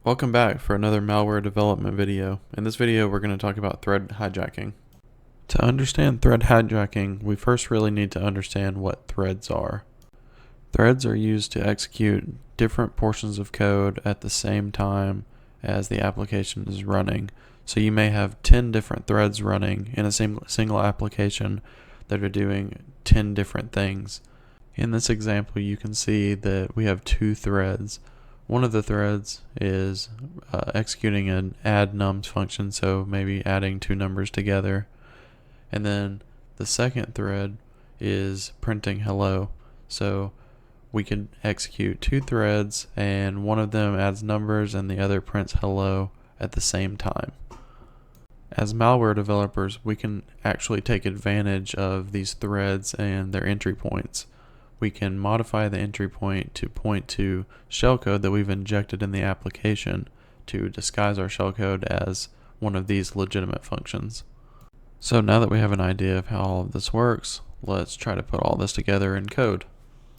Welcome back for another malware development video. In this video, we're going to talk about thread hijacking. To understand thread hijacking, we first really need to understand what threads are. Threads are used to execute different portions of code at the same time as the application is running. So you may have 10 different threads running in a single application that are doing 10 different things. In this example, you can see that we have two threads. One of the threads is executing an add nums function, so maybe adding two numbers together. And then the second thread is printing hello. So we can execute two threads, and one of them adds numbers and the other prints hello at the same time. As malware developers, we can actually take advantage of these threads and their entry points. We can modify the entry point to shellcode that we've injected in the application to disguise our shellcode as one of these legitimate functions. So now that we have an idea of how all of this works, let's try to put all this together in code.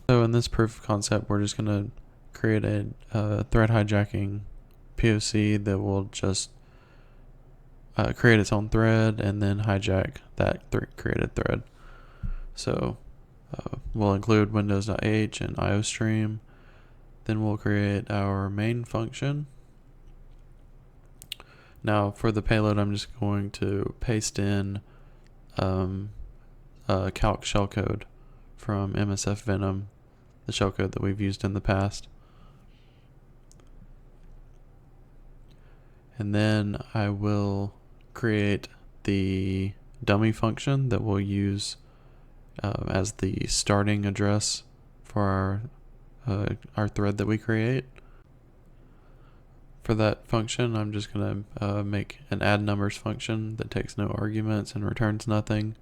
So in this proof of concept, we're just going to create a thread hijacking POC that will just create its own thread and then hijack that created thread. So we'll include windows.h and iostream. Then we'll create our main function. Now for the payload, I'm just going to paste in calc shellcode from MSF Venom, the shellcode that we've used in the past. And then I will create the dummy function that we'll use as the starting address for our thread that we create. For that function, I'm just going to make an add numbers function that takes no arguments and returns nothing.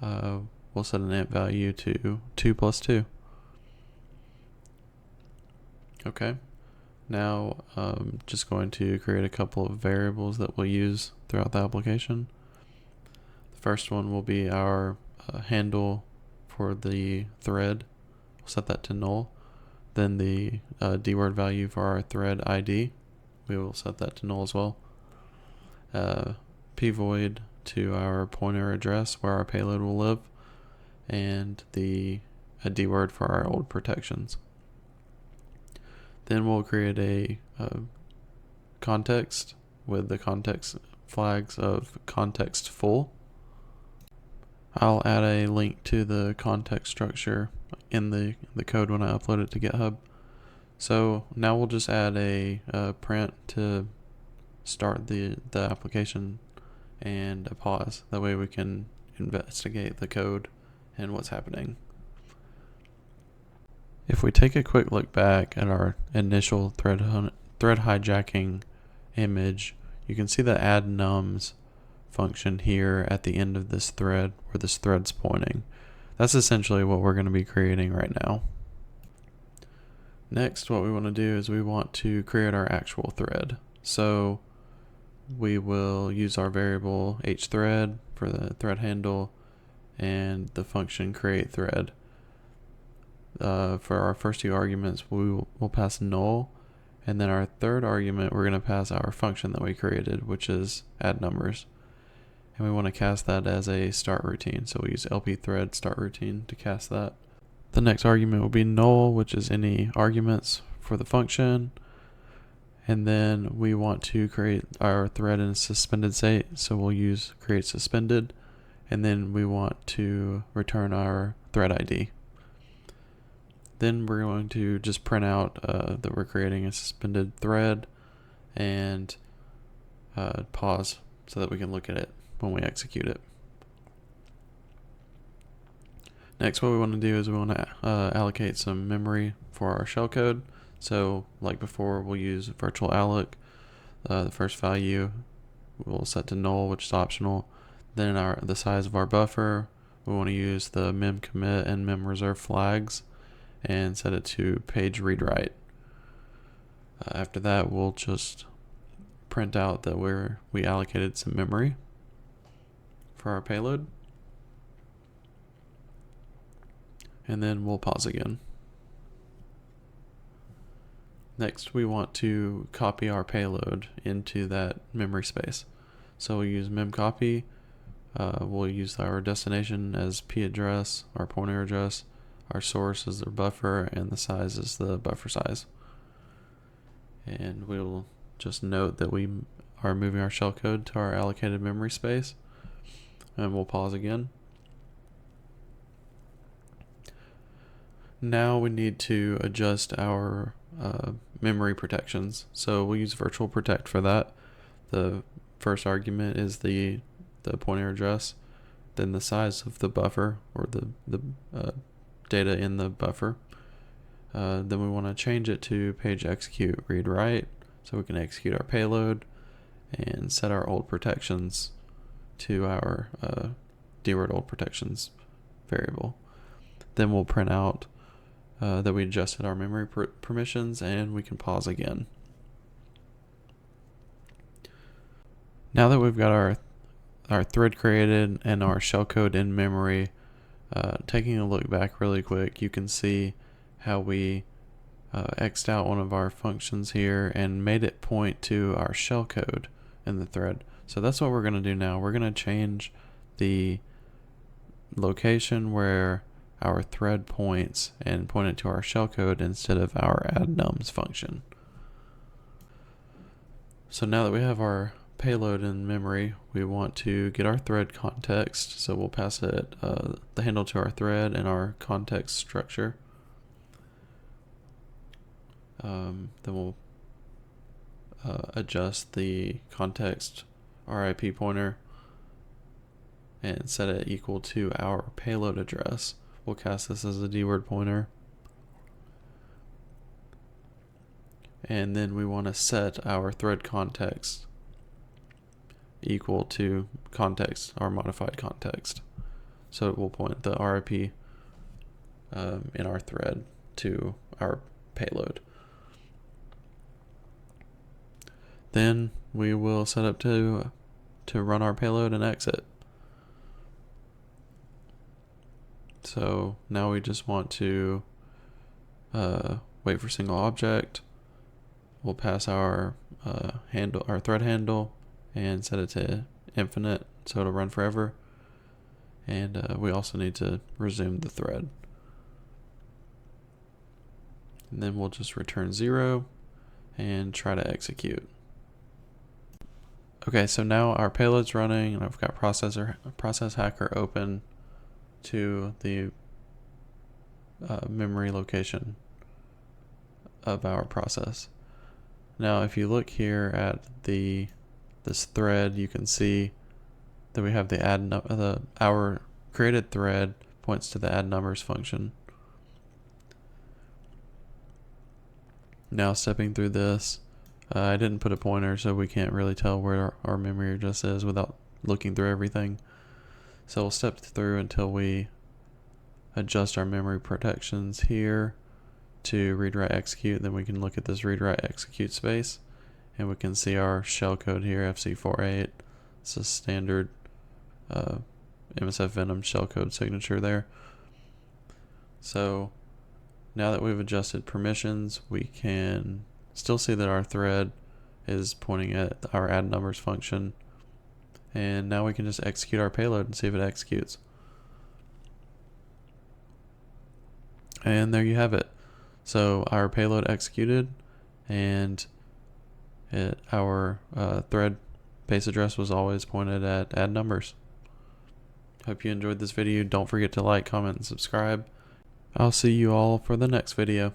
We'll set an int value to 2 plus 2. Okay, now I'm just going to create a couple of variables that we'll use throughout the application. The first one will be our handle for the thread. We'll set that to null. Then the dword value for our thread ID, we will set that to null as well. Pvoid to our pointer address where our payload will live, and the dword for our old protections. Then we'll create a context with the context flags of context full. I'll add a link to the context structure in the code when I upload it to GitHub. So now we'll just add a print to start the application and a pause. That way we can investigate the code and what's happening. If we take a quick look back at our initial thread hijacking image, you can see the add nums function here at the end of this thread where this thread's pointing. That's essentially what we're going to be creating right now. Next, what we want to do is we want to create our actual thread. So we will use our variable hthread for the thread handle and the function create thread. For our first two arguments, we'll pass null, and then our third argument, we're going to pass our function that we created, which is add numbers. And we want to cast that as a start routine. So we'll use lp thread start routine to cast that. The next argument will be null, which is any arguments for the function. And then we want to create our thread in a suspended state. So we'll use create suspended. And then we want to return our thread ID. Then we're going to just print out that we're creating a suspended thread and pause so that we can look at it when we execute it. Next, what we want to do is we want to allocate some memory for our shellcode. So like before, we'll use virtual alloc. The first value we'll set to null, which is optional. Then the size of our buffer, we want to use the mem commit and mem reserve flags and set it to page read write. After that, we'll just print out that we allocated some memory for our payload, and then we'll pause again. Next, we want to copy our payload into that memory space. So we'll use memcopy. We'll use our destination as p address, our pointer address, our source is the buffer, and the size is the buffer size. And we'll just note that we are moving our shellcode to our allocated memory space. And we'll pause again. Now we need to adjust our memory protections. So we'll use virtual protect for that. The first argument is the pointer address, then the size of the buffer, or the data in the buffer. Then we want to change it to page execute read write, so we can execute our payload and set our old protections to our dword old protections variable. Then we'll print out that we adjusted our memory permissions, and we can pause again. Now that we've got our thread created and our shellcode in memory, taking a look back really quick, you can see how we X'd out one of our functions here and made it point to our shellcode in the thread. So that's what we're going to do now. We're going to change the location where our thread points and point it to our shellcode instead of our addNums function. So now that we have our payload in memory, we want to get our thread context. So we'll pass it the handle to our thread and our context structure. Then we'll adjust the context RIP pointer and set it equal to our payload address. We'll cast this as a dword pointer. And then we want to set our thread context equal to context, our modified context. So it will point the RIP in our thread to our payload. Then we will set up to run our payload and exit. So now we just want to wait for single object. We'll pass our thread handle and set it to infinite, so it'll run forever. And we also need to resume the thread. And then we'll just return 0 and try to execute. Okay, so now our payload's running, and I've got process hacker open to the memory location of our process. Now, if you look here at this thread, you can see that we have our created thread points to the addNumbers function. Now, stepping through this, I didn't put a pointer, so we can't really tell where our memory address is without looking through everything. So we'll step through until we adjust our memory protections here to read write execute. Then we can look at this read write execute space, and we can see our shellcode here, FC48. It's a standard MSF Venom shellcode signature there. So now that we've adjusted permissions, we can still see that our thread is pointing at our addNumbers function. And now we can just execute our payload and see if it executes. And there you have it. So our payload executed, and our thread base address was always pointed at addNumbers. Hope you enjoyed this video. Don't forget to like, comment, and subscribe. I'll see you all for the next video.